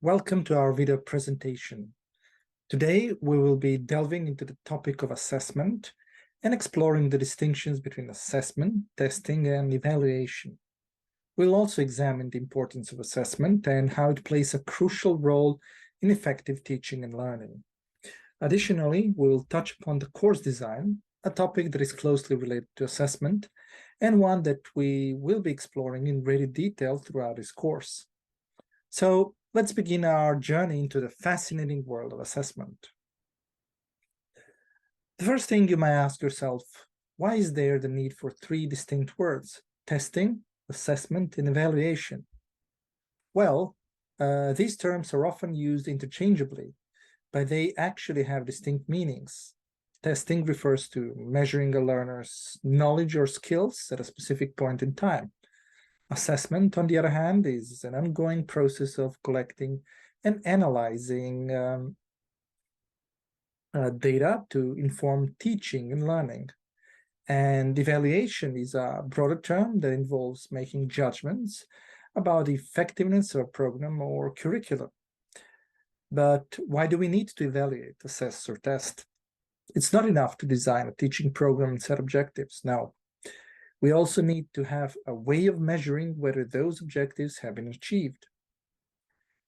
Welcome to our video presentation. Today, we will be delving into the topic of assessment and exploring the distinctions between assessment, testing, and evaluation. We'll also examine the importance of assessment and how it plays a crucial role in effective teaching and learning. Additionally, we will touch upon the course design, a topic that is closely related to assessment, and one that we will be exploring in greater detail throughout this course. So let's begin our journey into the fascinating world of assessment. The first thing you might ask yourself, why is there the need for three distinct words: testing, assessment, and evaluation? Well, these terms are often used interchangeably, but they actually have distinct meanings. Testing refers to measuring a learner's knowledge or skills at a specific point in time. Assessment, on the other hand, is an ongoing process of collecting and analyzing data to inform teaching and learning. And evaluation is a broader term that involves making judgments about the effectiveness of a program or curriculum. But why do we need to evaluate, assess, or test? It's not enough to design a teaching program and set objectives. No. We also need to have a way of measuring whether those objectives have been achieved.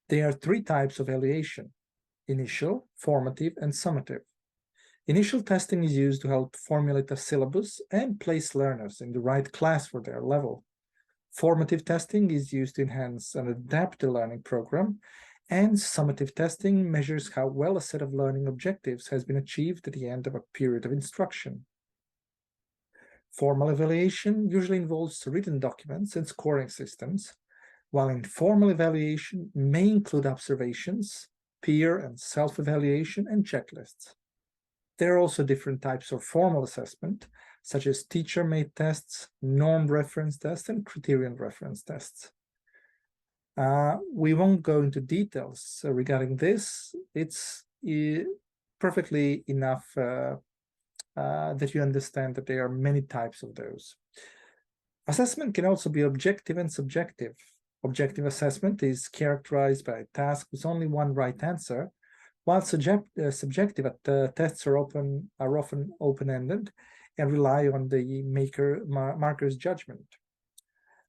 There are three types of evaluation: initial, formative, and summative. Initial testing is used to help formulate a syllabus and place learners in the right class for their level. Formative testing is used to enhance and adapt the learning program, and summative testing measures how well a set of learning objectives has been achieved at the end of a period of instruction. Formal evaluation usually involves written documents and scoring systems, while informal evaluation may include observations, peer and self-evaluation, and checklists. There are also different types of formal assessment, such as teacher-made tests, norm reference tests, and criterion reference tests. We won't go into details regarding this. It's perfectly enough that you understand that there are many types of those. Assessment can also be objective and subjective. Objective assessment is characterized by a task with only one right answer, while subjective tests are often open-ended and rely on the marker's judgment.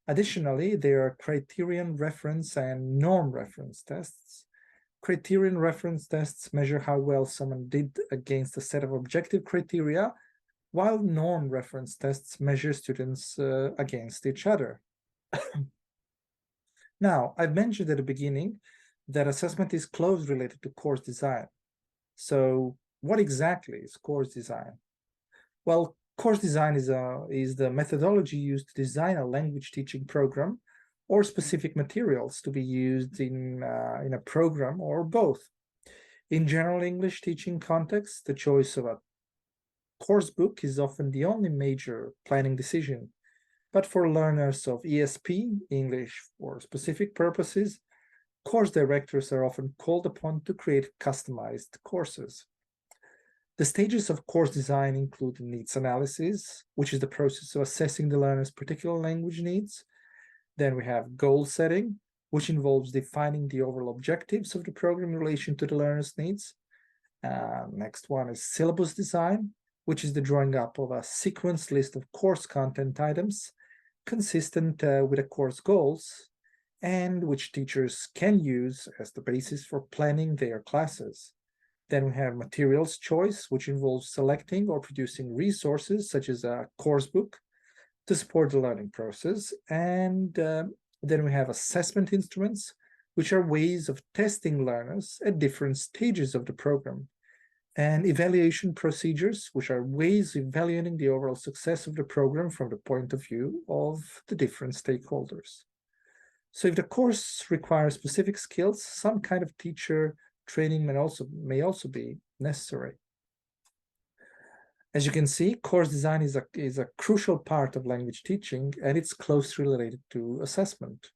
Additionally, there are criterion reference and norm reference tests. Criterion reference tests measure how well someone did against a set of objective criteria, while norm reference tests measure students against each other. Now, I've mentioned at the beginning that assessment is closely related to course design. So what exactly is course design? Well, course design is the methodology used to design a language teaching program or specific materials to be used in a program or both. In general English teaching context, the choice of a course book is often the only major planning decision. But for learners of ESP, English for specific purposes, course directors are often called upon to create customized courses. The stages of course design include needs analysis, which is the process of assessing the learner's particular language needs. Then we have goal setting, which involves defining the overall objectives of the program in relation to the learner's needs. Next one is syllabus design, which is the drawing up of a sequenced list of course content items consistent with the course goals, and which teachers can use as the basis for planning their classes. Then we have materials choice, which involves selecting or producing resources such as a course book to support the learning process. And then we have assessment instruments, which are ways of testing learners at different stages of the program. And evaluation procedures, which are ways of evaluating the overall success of the program from the point of view of the different stakeholders. So if the course requires specific skills, some kind of teacher training may also be necessary. As you can see, course design is a crucial part of language teaching, and it's closely related to assessment.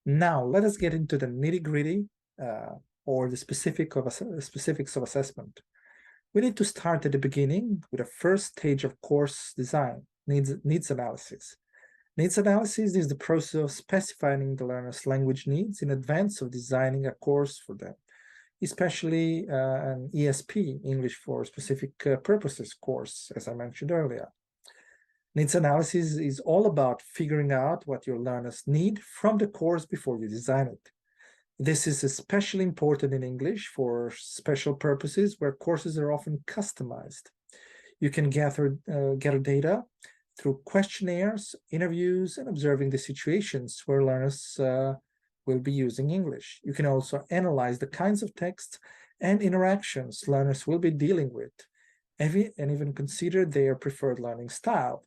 Now, let us get into the nitty-gritty or the specifics of assessment. We need to start at the beginning with the first stage of course design, needs analysis. Needs analysis is the process of specifying the learner's language needs in advance of designing a course for them, especially an ESP, English for Specific Purposes course, as I mentioned earlier. Needs analysis is all about figuring out what your learners need from the course before you design it. This is especially important in English for special purposes where courses are often customized. You can gather data through questionnaires, interviews, and observing the situations where learners will be using English. You can also analyze the kinds of texts and interactions learners will be dealing with, and even consider their preferred learning style.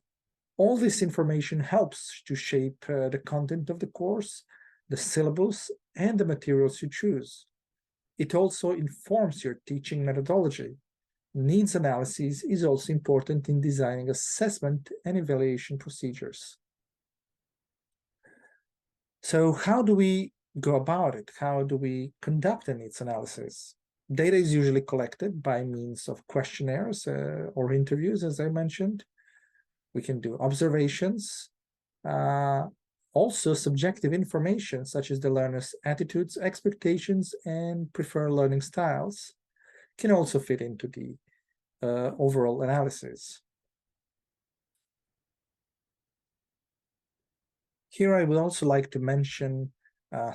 All this information helps to shape the content of the course, the syllabus, and the materials you choose. It also informs your teaching methodology. Needs analysis is also important in designing assessment and evaluation procedures. So how do we go about it? How do we conduct a needs analysis? Data is usually collected by means of questionnaires or interviews, as I mentioned. We can do observations, also subjective information, such as the learner's attitudes, expectations, and preferred learning styles, can also fit into the overall analysis. Here I would also like to mention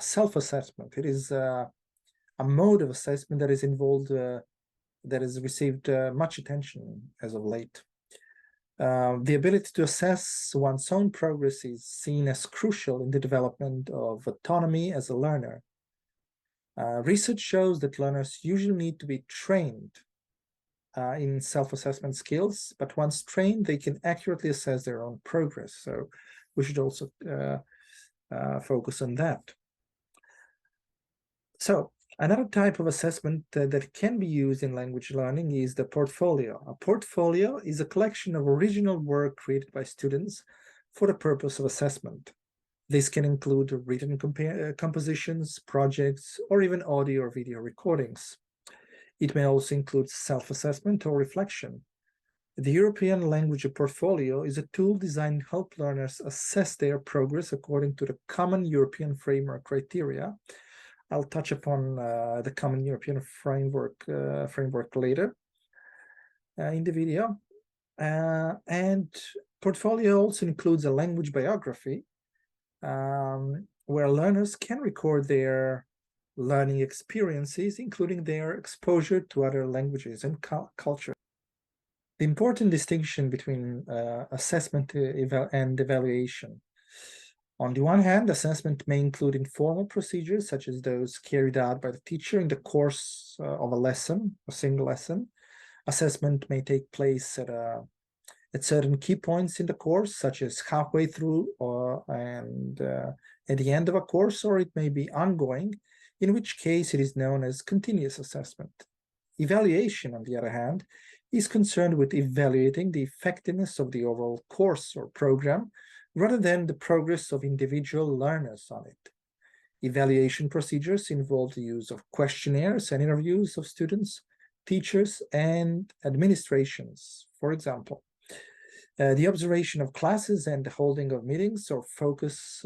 self-assessment. It is a mode of assessment that is involved, that has received much attention as of late. The ability to assess one's own progress is seen as crucial in the development of autonomy as a learner. Research shows that learners usually need to be trained in self-assessment skills, but once trained, they can accurately assess their own progress. So we should also focus on that. So another type of assessment that can be used in language learning is the portfolio. A portfolio is a collection of original work created by students for the purpose of assessment. This can include written compositions, projects, or even audio or video recordings. It may also include self-assessment or reflection. The European Language Portfolio is a tool designed to help learners assess their progress according to the Common European Framework criteria. I'll touch upon the Common European Framework later in the video. And portfolio also includes a language biography where learners can record their learning experiences, including their exposure to other languages and culture. The important distinction between assessment and evaluation. On the one hand, assessment may include informal procedures, such as those carried out by the teacher in the course of a lesson, a single lesson. Assessment may take place at certain key points in the course, such as halfway through and at the end of a course, or it may be ongoing, in which case it is known as continuous assessment. Evaluation, on the other hand, is concerned with evaluating the effectiveness of the overall course or program, rather than the progress of individual learners on it. Evaluation procedures involve the use of questionnaires and interviews of students, teachers, and administrations, for example. The observation of classes and the holding of meetings or focus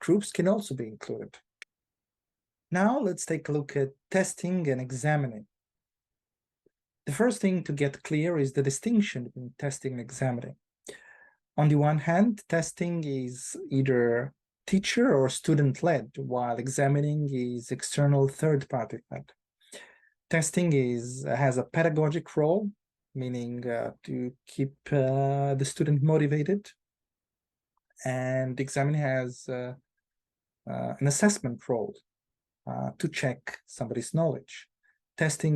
groups can also be included. Now let's take a look at testing and examining. The first thing to get clear is the distinction between testing and examining. On the one hand, testing is either teacher or student-led, while examining is external third-party led. Testing has a pedagogic role, meaning to keep the student motivated, and examining has an assessment role to check somebody's knowledge. Testing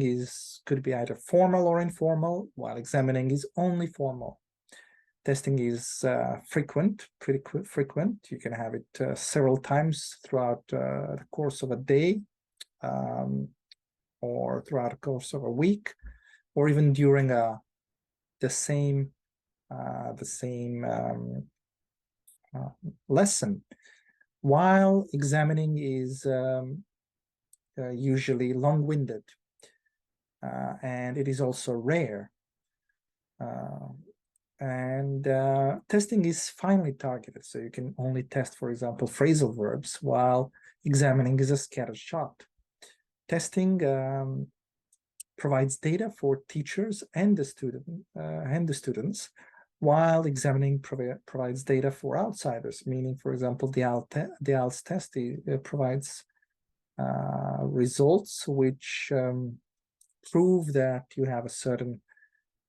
could be either formal or informal, while examining is only formal. Testing is frequent, pretty frequent. You can have it several times throughout the course of a day, or throughout the course of a week, or even during the same lesson. While examining is usually long-winded, and it is also rare. And testing is finely targeted, so you can only test, for example, phrasal verbs, while examining is a scattered shot. Testing provides data for teachers and the students, while examining provides data for outsiders, meaning, for example, the IELTS test provides results which prove that you have a certain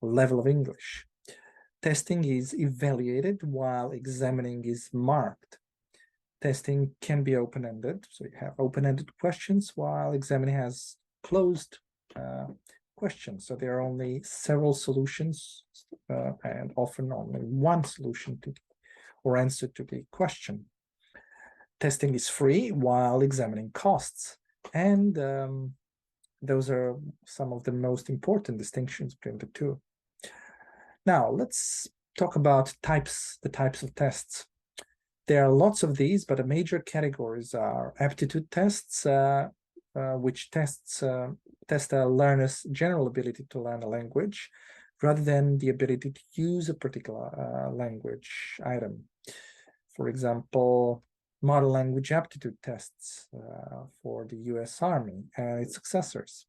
level of English. Testing is evaluated while examining is marked. Testing can be open-ended, so you have open-ended questions, while examining has closed questions. So there are only several solutions and often only one solution to or answer to the question. Testing is free while examining costs. And those are some of the most important distinctions between the two. Now, let's talk about the types of tests. There are lots of these, but the major categories are aptitude tests, which test a learner's general ability to learn a language rather than the ability to use a particular language item. For example, model language aptitude tests for the US Army and its successors.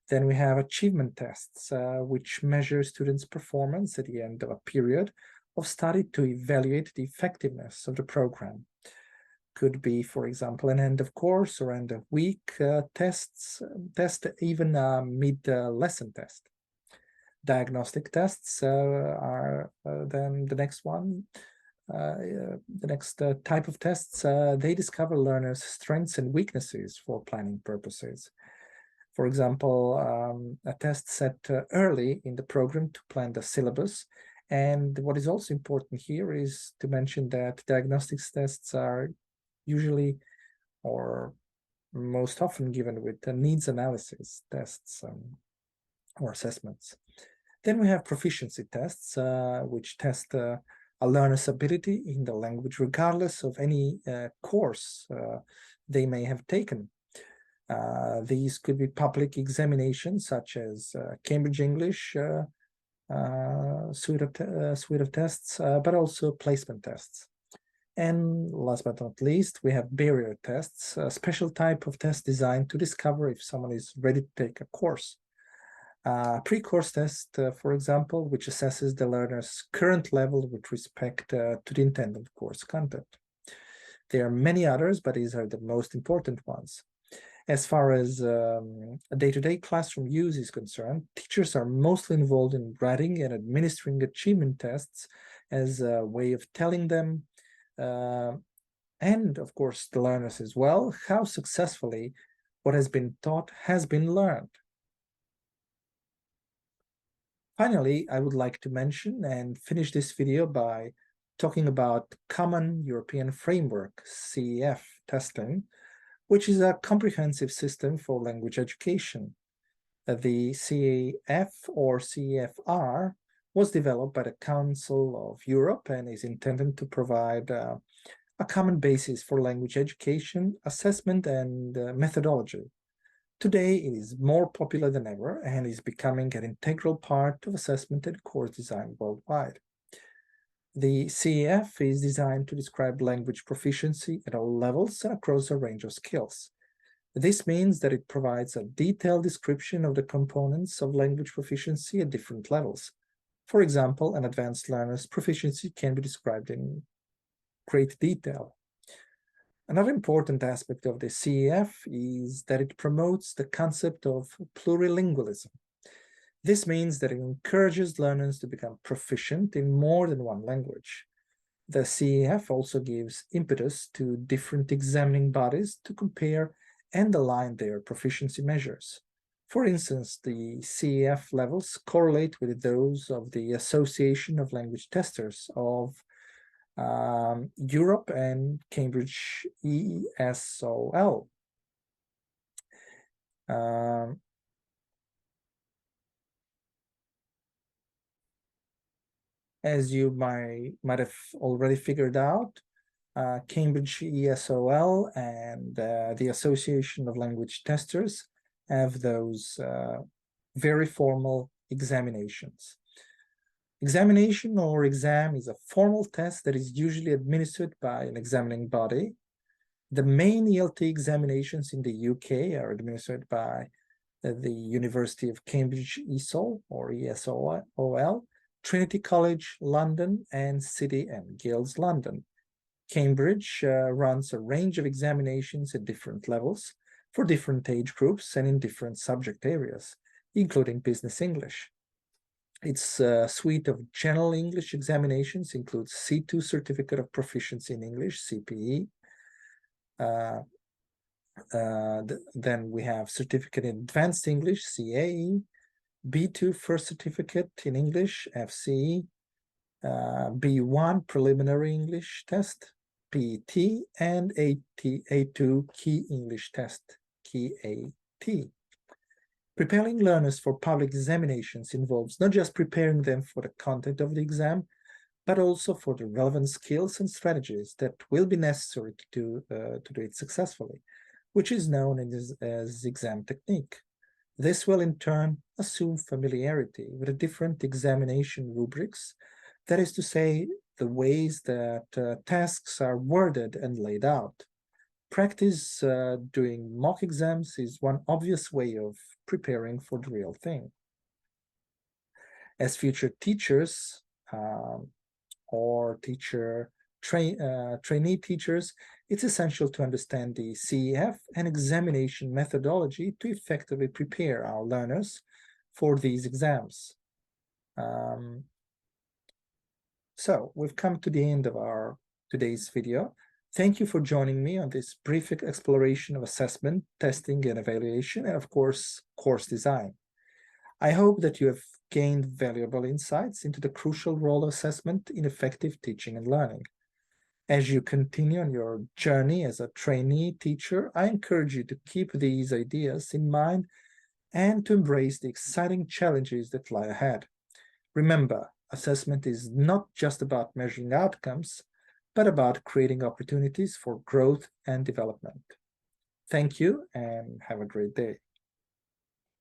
Then we have achievement tests, which measure students' performance at the end of a period of study to evaluate the effectiveness of the program. Could be, for example, an end of course or end of week test, even a mid-lesson test. Diagnostic tests are then the next one. The next type of tests, they discover learners' strengths and weaknesses for planning purposes. For example, a test set early in the program to plan the syllabus. And what is also important here is to mention that diagnostics tests are usually or most often given with the needs analysis tests or assessments. Then we have proficiency tests, which test a learner's ability in the language regardless of any course they may have taken. These could be public examinations such as Cambridge English suite of tests, but also placement tests. And last but not least, we have barrier tests, a special type of test designed to discover if someone is ready to take a course. Pre-course test, for example, which assesses the learner's current level with respect to the intended course content. There are many others, but these are the most important ones. As far as day-to-day classroom use is concerned, teachers are mostly involved in writing and administering achievement tests as a way of telling them, and of course the learners as well, how successfully what has been taught has been learned. Finally, I would like to mention and finish this video by talking about Common European Framework, CEF, testing, which is a comprehensive system for language education. The CEF or CEFR was developed by the Council of Europe and is intended to provide a common basis for language education, assessment, and methodology. Today, it is more popular than ever and is becoming an integral part of assessment and course design worldwide. The CEF is designed to describe language proficiency at all levels and across a range of skills. This means that it provides a detailed description of the components of language proficiency at different levels. For example, an advanced learner's proficiency can be described in great detail. Another important aspect of the CEF is that it promotes the concept of plurilingualism. This means that it encourages learners to become proficient in more than one language. The CEF also gives impetus to different examining bodies to compare and align their proficiency measures. For instance, the CEF levels correlate with those of the Association of Language Testers of Europe and Cambridge ESOL. As you might have already figured out, Cambridge ESOL and the Association of Language Testers have those very formal examinations. Examination or exam is a formal test that is usually administered by an examining body. The main ELT examinations in the UK are administered by the University of Cambridge ESOL or ESOL, Trinity College London, and City and Guilds London. Cambridge runs a range of examinations at different levels for different age groups and in different subject areas, including business English. Its suite of general English examinations includes C2 Certificate of Proficiency in English, CPE. Then we have Certificate in Advanced English, CAE, B2 First Certificate in English, FCE, B1 Preliminary English Test, PET, and A2 Key English Test, KAT. Preparing learners for public examinations involves not just preparing them for the content of the exam, but also for the relevant skills and strategies that will be necessary to do it successfully, which is known as exam technique. This will in turn assume familiarity with the different examination rubrics, that is to say, the ways that tasks are worded and laid out. Practice doing mock exams is one obvious way of preparing for the real thing. As future teachers or trainee teachers, it's essential to understand the CEF and examination methodology to effectively prepare our learners for these exams. So we've come to the end of our today's video. Thank you for joining me on this brief exploration of assessment, testing, and evaluation, and of course, course design. I hope that you have gained valuable insights into the crucial role of assessment in effective teaching and learning. As you continue on your journey as a trainee teacher, I encourage you to keep these ideas in mind and to embrace the exciting challenges that lie ahead. Remember, assessment is not just about measuring outcomes, but about creating opportunities for growth and development. Thank you and have a great day.